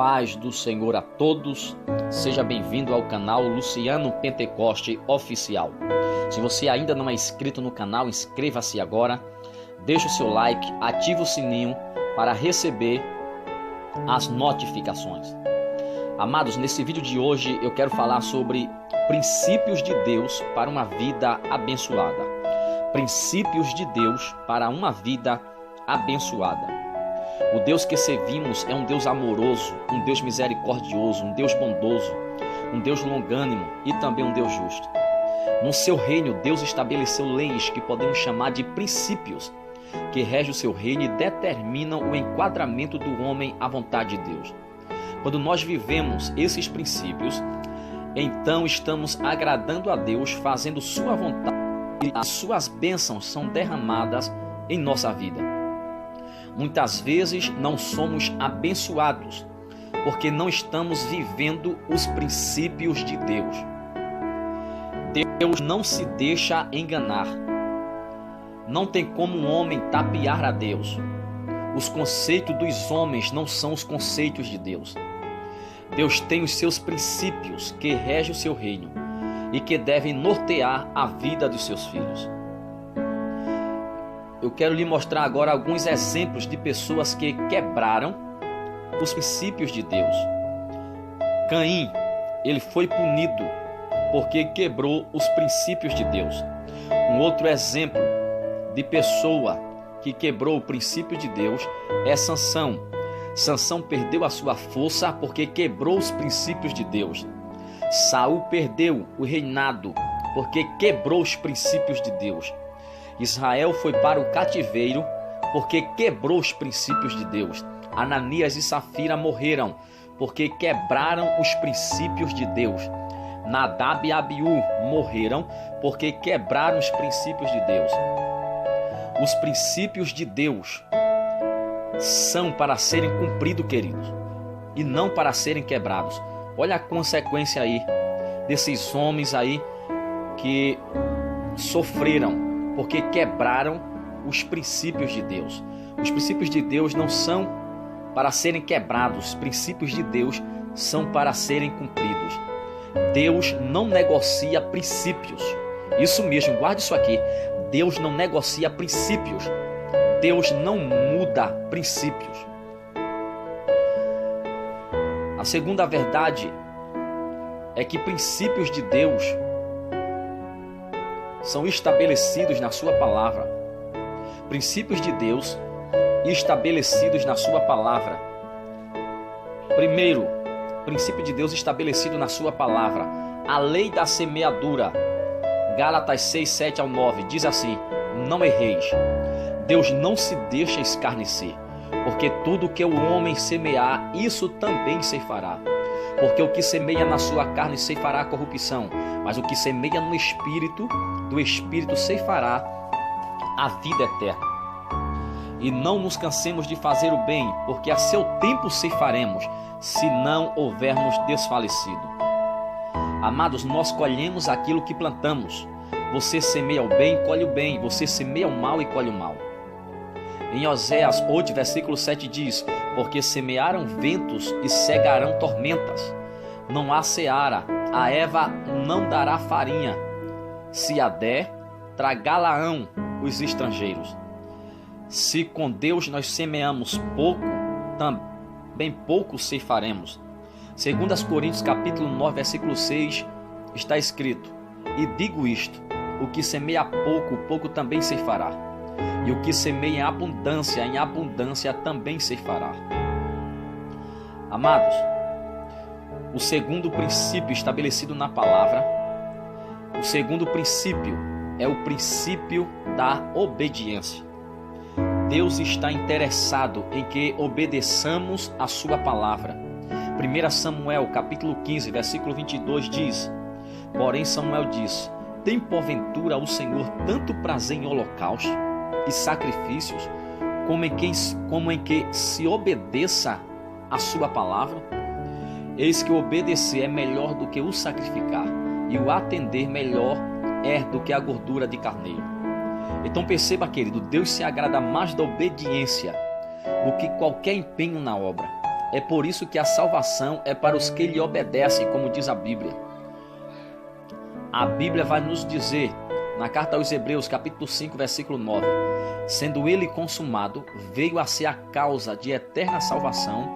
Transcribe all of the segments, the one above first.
paz do Senhor a todos, seja bem-vindo ao canal Luciano Pentecoste Oficial. Se você ainda não é inscrito no canal, inscreva-se agora, deixe o seu like, ative o sininho para receber as notificações. Amados, nesse vídeo de hoje eu quero falar sobre princípios de Deus para uma vida abençoada. Princípios de Deus para uma vida abençoada. O Deus que servimos é um Deus amoroso, um Deus misericordioso, um Deus bondoso, um Deus longânimo e também um Deus justo. No seu reino, Deus estabeleceu leis que podemos chamar de princípios, que regem o seu reino e determinam o enquadramento do homem à vontade de Deus. Quando nós vivemos esses princípios, então estamos agradando a Deus, fazendo sua vontade, e as suas bênçãos são derramadas em nossa vida. Muitas vezes não somos abençoados porque não estamos vivendo os princípios de Deus. Deus não se deixa enganar. Não tem como um homem tapear a Deus. Os conceitos dos homens não são os conceitos de Deus. Deus tem os seus princípios que regem o seu reino e que devem nortear a vida dos seus filhos. Eu quero lhe mostrar agora alguns exemplos de pessoas que quebraram os princípios de Deus. Caim, ele foi punido porque quebrou os princípios de Deus. Um outro exemplo de pessoa que quebrou o princípio de Deus é Sansão. Sansão perdeu a sua força porque quebrou os princípios de Deus. Saul perdeu o reinado porque quebrou os princípios de Deus. Israel foi para o cativeiro porque quebrou os princípios de Deus. Ananias e Safira morreram porque quebraram os princípios de Deus. Nadab e Abiú morreram porque quebraram os princípios de Deus. Os princípios de Deus são para serem cumpridos, queridos, e não para serem quebrados. Olha a consequência aí desses homens aí que sofreram porque quebraram os princípios de Deus. Os princípios de Deus não são para serem quebrados. Os princípios de Deus são para serem cumpridos. Deus não negocia princípios. Isso mesmo, guarde isso aqui. Deus não negocia princípios. Deus não muda princípios. A segunda verdade é que princípios de Deus são estabelecidos na sua palavra. Princípios de Deus estabelecidos na sua palavra. Primeiro, princípio de Deus estabelecido na sua palavra. A lei da semeadura. Gálatas 6, 7 ao 9 diz assim: não erreis. Deus não se deixa escarnecer, porque tudo que o homem semear, isso também ceifará. Porque o que semeia na sua carne ceifará a corrupção, mas o que semeia no Espírito, do Espírito ceifará a vida eterna. E não nos cansemos de fazer o bem, porque a seu tempo ceifaremos, se não houvermos desfalecido. Amados, nós colhemos aquilo que plantamos. Você semeia o bem, colhe o bem. Você semeia o mal e colhe o mal. Em Oséias 8, versículo 7 diz: porque semearam ventos e cegarão tormentas. Não há seara, a erva não dará farinha. Se a der, tragá-la-ão os estrangeiros. Se com Deus nós semeamos pouco, também pouco ceifaremos. 2 Coríntios capítulo 9, versículo 6, está escrito: e digo isto, o que semeia pouco, pouco também ceifará. E o que semeia em abundância também ceifará. Amados, o segundo princípio estabelecido na palavra, o segundo princípio é o princípio da obediência. Deus está interessado em que obedeçamos a sua palavra. 1 Samuel capítulo 15, versículo 22 diz: porém Samuel disse: tem porventura o Senhor tanto prazer em holocaustos e sacrifícios, como em que se obedeça a sua palavra? Eis que o obedecer é melhor do que o sacrificar, e o atender melhor é do que a gordura de carneiro. Então perceba, querido, Deus se agrada mais da obediência do que qualquer empenho na obra. É por isso que a salvação é para os que lhe obedecem, como diz a Bíblia. A Bíblia vai nos dizer, na carta aos Hebreus, capítulo 5, versículo 9, sendo ele consumado, veio a ser a causa de eterna salvação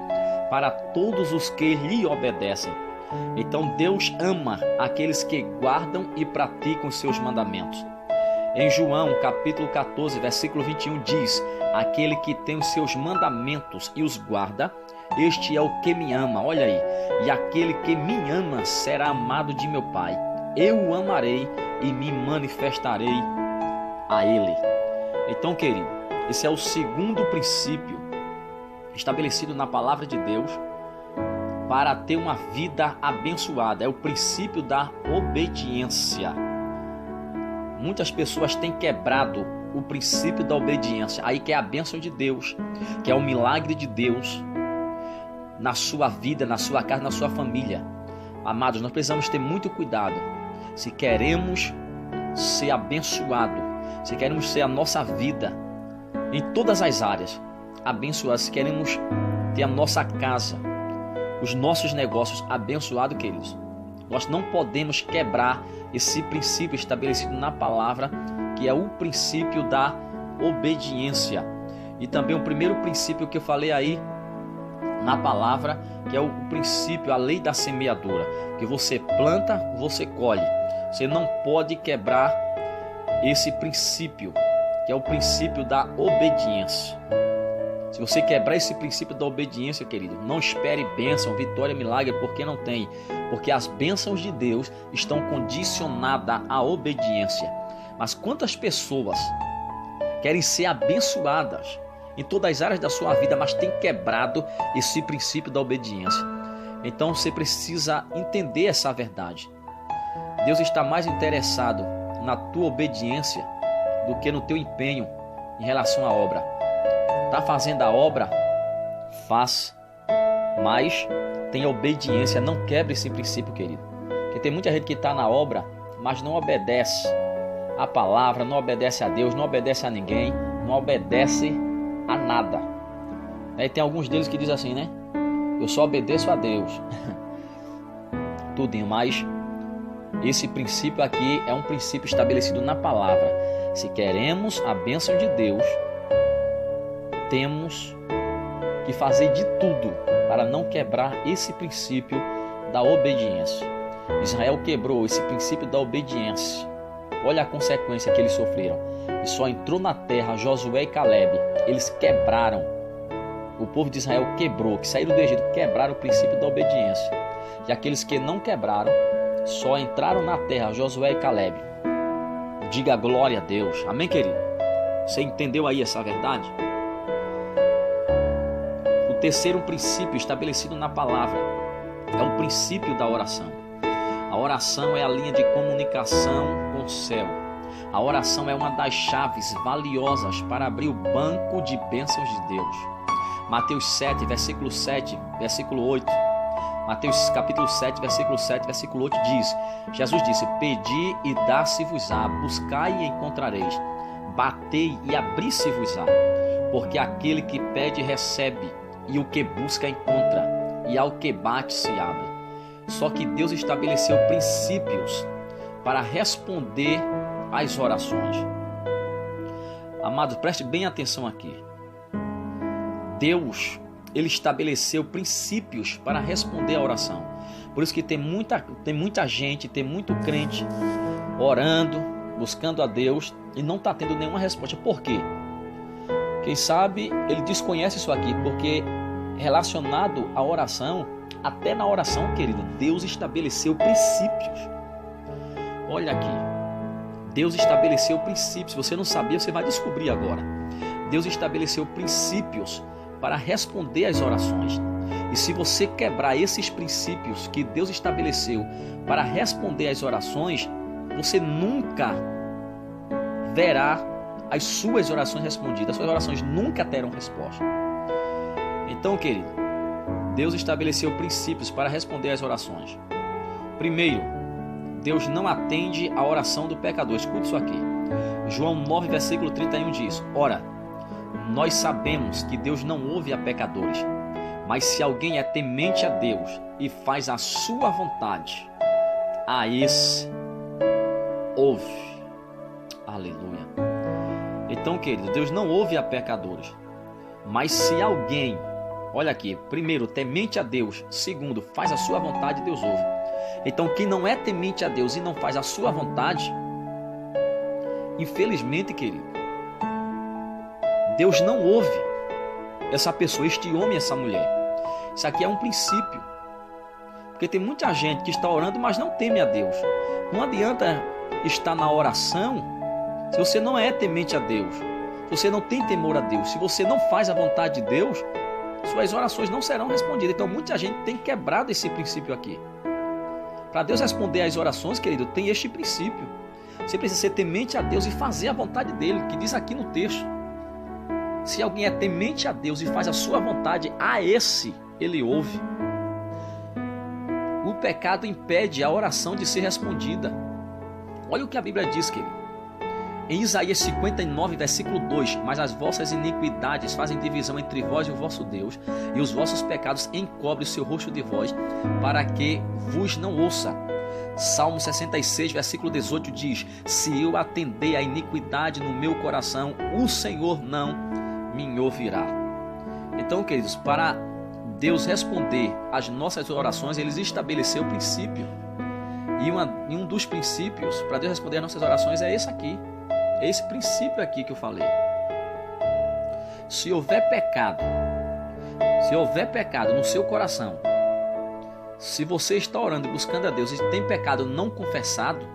para todos os que lhe obedecem. Então Deus ama aqueles que guardam e praticam os seus mandamentos. Em João, capítulo 14, versículo 21, diz: aquele que tem os seus mandamentos e os guarda, este é o que me ama. Olha aí. E aquele que me ama será amado de meu Pai. Eu o amarei e me manifestarei a ele. Então, querido, esse é o segundo princípio estabelecido na palavra de Deus para ter uma vida abençoada. É o princípio da obediência. Muitas pessoas têm quebrado o princípio da obediência. Aí que é a bênção de Deus, que é o milagre de Deus na sua vida, na sua casa, na sua família. Amados, nós precisamos ter muito cuidado. Se queremos ser abençoados, se queremos ser a nossa vida em todas as áreas abençoados, se queremos ter a nossa casa, os nossos negócios abençoados, queridos, nós não podemos quebrar esse princípio estabelecido na palavra, que é o princípio da obediência. E também o primeiro princípio que eu falei aí na palavra, que é o princípio, a lei da semeadura, que você planta, você colhe. Você não pode quebrar esse princípio, que é o princípio da obediência. Se você quebrar esse princípio da obediência, querido, não espere bênção, vitória, milagre, porque não tem. Porque as bênçãos de Deus estão condicionadas à obediência. Mas quantas pessoas querem ser abençoadas em todas as áreas da sua vida, mas têm quebrado esse princípio da obediência? Então você precisa entender essa verdade. Deus está mais interessado na tua obediência do que no teu empenho em relação à obra. Está fazendo a obra? Faça, mas tenha obediência, não quebre esse princípio, querido. Porque tem muita gente que está na obra, mas não obedece a palavra, não obedece a Deus, não obedece a ninguém, não obedece a nada. E tem alguns deles que dizem assim, né? Eu só obedeço a Deus. Tudinho, mas esse princípio aqui é um princípio estabelecido na palavra. Se queremos a bênção de Deus, temos que fazer de tudo para não quebrar esse princípio da obediência. Israel quebrou esse princípio da obediência. Olha a consequência que eles sofreram. E só entrou na terra Josué e Caleb. Eles quebraram. O povo de Israel quebrou, que saíram do Egito, quebraram o princípio da obediência. E aqueles que não quebraram, só entraram na terra Josué e Caleb. Diga glória a Deus. Amém, querido? Você entendeu aí essa verdade? O terceiro princípio estabelecido na palavra é o princípio da oração. A oração é a linha de comunicação com o céu. A oração é uma das chaves valiosas para abrir o banco de bênçãos de Deus. Mateus 7, versículo 7, versículo 8. Mateus capítulo 7, versículo 7, versículo 8 diz: Jesus disse: pedi e dar-se-vos-á, buscai e encontrareis, batei e abri-se-vos-á, porque aquele que pede recebe, e o que busca encontra, e ao que bate se abre. Só que Deus estabeleceu princípios para responder às orações. Amados, preste bem atenção aqui. Deus, Ele estabeleceu princípios para responder à oração. Por isso que tem muita gente, tem muito crente orando, buscando a Deus e não está tendo nenhuma resposta. Por quê? Quem sabe ele desconhece isso aqui, porque relacionado à oração, até na oração, querido, Deus estabeleceu princípios. Olha aqui, Deus estabeleceu princípios. Se você não sabia, você vai descobrir agora. Deus estabeleceu princípios para responder às orações. E se você quebrar esses princípios que Deus estabeleceu para responder às orações, você nunca verá as suas orações respondidas. As suas orações nunca terão resposta. Então, querido, Deus estabeleceu princípios para responder às orações. Primeiro, Deus não atende a oração do pecador. Escute isso aqui. João 9, versículo 31 diz: ora, nós sabemos que Deus não ouve a pecadores, Mas se alguém é temente a Deus e faz a sua vontade, a esse ouve. Aleluia. Então, querido, Deus não ouve a pecadores. Mas se alguém, olha aqui, primeiro, temente a Deus, segundo, faz a sua vontade, Deus ouve. Então, quem não é temente a Deus e não faz a sua vontade, infelizmente, querido, Deus não ouve essa pessoa, este homem, essa mulher. Isso aqui é um princípio. Porque tem muita gente que está orando, mas não teme a Deus. Não adianta estar na oração se você não é temente a Deus. Se você não tem temor a Deus, se você não faz a vontade de Deus, suas orações não serão respondidas. Então muita gente tem quebrado esse princípio aqui. Para Deus responder às orações, querido, tem este princípio. Você precisa ser temente a Deus e fazer a vontade dele, que diz aqui no texto. Se alguém é temente a Deus e faz a sua vontade, a esse ele ouve. O pecado impede a oração de ser respondida. Olha o que a Bíblia diz, querido. Em Isaías 59, versículo 2: Mas as vossas iniquidades fazem divisão entre vós e o vosso Deus, e os vossos pecados encobrem o seu rosto de vós, para que vos não ouça. Salmo 66, versículo 18 diz: Se eu atender a iniquidade no meu coração, o Senhor não me ouvirá. Então, queridos, para Deus responder às nossas orações, Ele estabeleceu o princípio. E um dos princípios para Deus responder às nossas orações é esse aqui. É esse princípio aqui que eu falei. Se houver pecado no seu coração, se você está orando e buscando a Deus e tem pecado não confessado,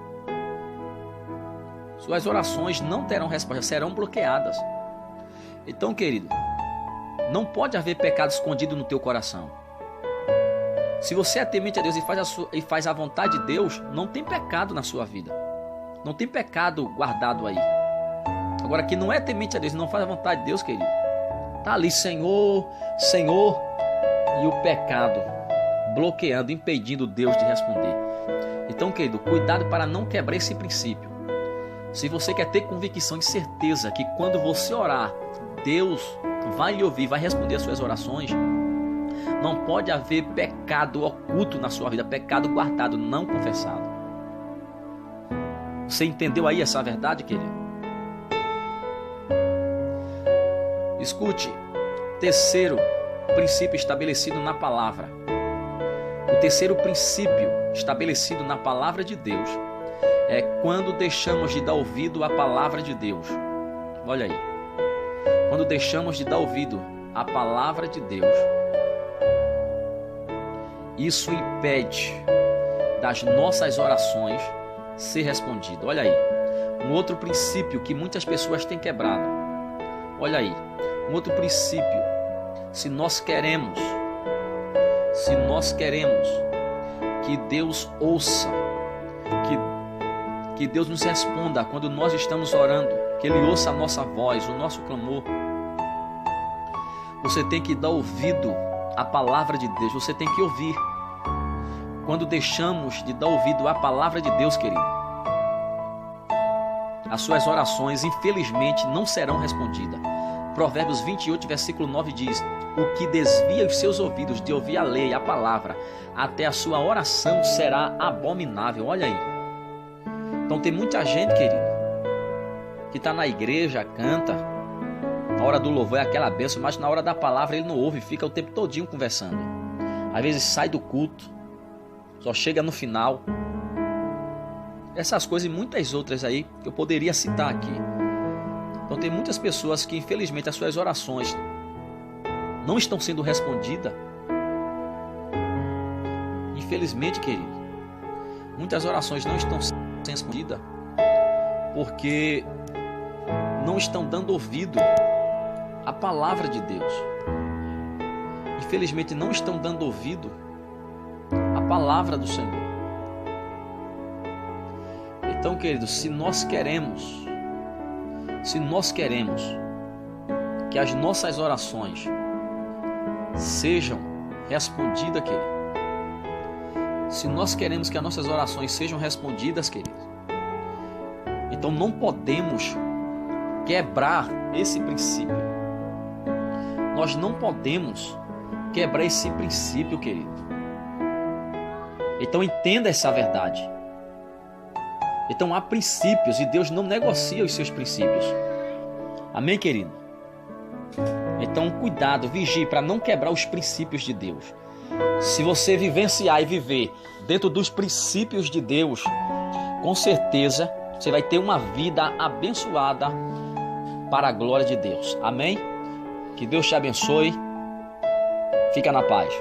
suas orações não terão resposta, serão bloqueadas. Então, querido, não pode haver pecado escondido no teu coração. Se você é temente a Deus e faz a vontade de Deus, não tem pecado na sua vida. Não tem pecado guardado aí. Agora, quem não é temente a Deus e não faz a vontade de Deus, querido, está ali, Senhor, Senhor, e o pecado bloqueando, impedindo Deus de responder. Então, querido, cuidado para não quebrar esse princípio. Se você quer ter convicção e certeza que quando você orar, Deus vai lhe ouvir, vai responder as suas orações, não pode haver pecado oculto na sua vida, pecado guardado, não confessado. Você entendeu aí essa verdade, querido? Escute, terceiro princípio estabelecido na palavra. O terceiro princípio estabelecido na palavra de Deus é quando deixamos de dar ouvido à palavra de Deus. Olha aí. Quando deixamos de dar ouvido à palavra de Deus, isso impede das nossas orações ser respondido. Olha aí, um outro princípio que muitas pessoas têm quebrado. Olha aí, um outro princípio. Se nós queremos que Deus ouça, que Deus nos responda quando nós estamos orando, que Ele ouça a nossa voz, o nosso clamor, você tem que dar ouvido à palavra de Deus, você tem que ouvir. Quando deixamos de dar ouvido à palavra de Deus, querido, as suas orações, infelizmente, não serão respondidas. Provérbios 28, versículo 9 diz: O que desvia os seus ouvidos de ouvir a lei, a palavra, até a sua oração será abominável. Olha aí. Então tem muita gente, querido, que está na igreja, canta, na hora do louvor é aquela bênção, mas na hora da palavra ele não ouve, fica o tempo todinho conversando. Às vezes sai do culto, só chega no final. Essas coisas e muitas outras aí que eu poderia citar aqui. Então tem muitas pessoas que infelizmente as suas orações não estão sendo respondidas. Infelizmente, querido, muitas orações não estão sendo respondidas porque não estão dando ouvido à palavra de Deus. Infelizmente não estão dando ouvido à palavra do Senhor. Então, queridos, se nós queremos que as nossas orações sejam respondidas, querido, se nós queremos que as nossas orações sejam respondidas, querido, então não podemos quebrar esse princípio. Nós não podemos quebrar esse princípio, querido. Então entenda essa verdade. Então há princípios e Deus não negocia os seus princípios. Amém, querido? Então cuidado, vigie para não quebrar os princípios de Deus. Se você vivenciar e viver dentro dos princípios de Deus, com certeza você vai ter uma vida abençoada para a glória de Deus. Amém? Que Deus te abençoe. Fica na paz.